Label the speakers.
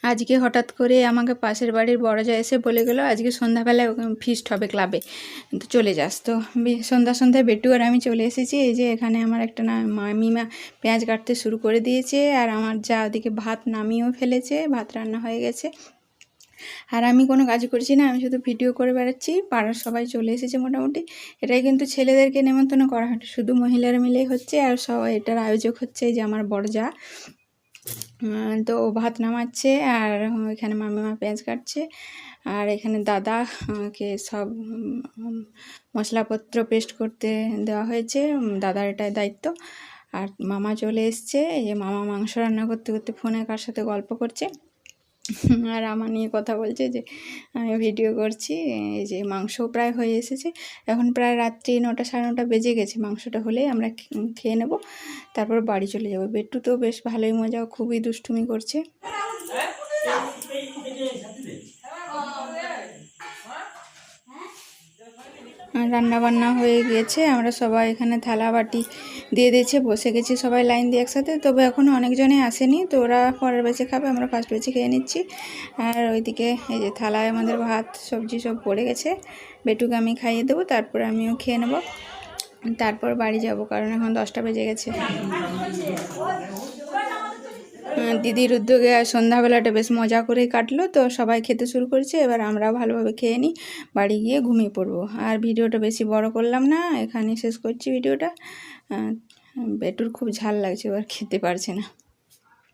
Speaker 1: আজকে হঠাৎ করে আমাকে পাশের বাড়ির বড় যা এসে বলে গেলো আজকে সন্ধ্যাবেলায় ফিস্ট হবে ক্লাবে, তো চলে যাস। তো সন্ধ্যায় বেটু আর আমি চলে এসেছি। এই যে এখানে আমার একটা মামিমা পেঁয়াজ কাটতে শুরু করে দিয়েছে, আর আমার যা ওদিকে ভাত নামিয়েও ফেলেছে, ভাত রান্না হয়ে গেছে। আর আমি কোনো কাজ করছি না, আমি শুধু ভিডিও করে বেড়াচ্ছি। পাড়ার সবাই চলে এসেছে মোটামুটি। এটাই কিন্তু ছেলেদেরকে নেমন্তন্ন করা হয়, শুধু মহিলারা মিলেই হচ্ছে। আর সবাই এটার আয়োজক হচ্ছে যে আমার বড় যা, তো ভাত নামাচ্ছে, আর এখানে মামিমা পেঁয়াজ কাটছে, আর এখানে দাদাকে সব মশলাপত্র পেস্ট করতে দেওয়া হয়েছে, দাদার এটাই দায়িত্ব। আর মামা চলে এসছে, এই যে মামা মাংস রান্না করতে করতে ফোনে কার সাথে গল্প করছে, আর আমার নিয়ে কথা বলছে যে আমি ভিডিও করছি। এই যে মাংস প্রায় হয়ে এসেছে, এখন প্রায় রাত্রি 9টা 9:30 বেজে গেছে। মাংসটা হলেই আমরা খেয়ে নেব, তারপর বাড়ি চলে যাব। বেট্টু তো বেশ ভালোই মজা, খুবই দুষ্টুমি করছে। রান্না বান্না হয়ে গিয়েছে, আমরা সবাই এখানে থালা বাটি দিয়ে দিয়েছে, বসে গেছি সবাই লাইন দিয়ে একসাথে। তবে এখনও অনেকজনে আসেনি, তো ওরা পরের বেঁচে খাবে, আমরা ফার্স্ট বেঁচে খেয়ে নিচ্ছি। আর ওইদিকে এই যে থালায় আমাদের ভাত সবজি সব পড়ে গেছে, বেটুকে আমি খাইয়ে দেবো, তারপরে আমিও খেয়ে নেব, তারপর বাড়ি যাব, কারণ এখন 10টা বেজে গেছে। দিদির উদ্যোগে সন্ধ্যাবেলাটা বেশ মজা করেই কাটলো, তো সবাই খেতে শুরু করেছে। এবার আমরাও ভালোভাবে খেয়ে নিই, বাড়ি গিয়ে ঘুমিয়ে পড়বো। আর ভিডিওটা বেশি বড় করলাম না, এখানে শেষ করছি ভিডিওটা। বেটুর খুব ঝাল লাগছে, এবার খেতে পারছে না।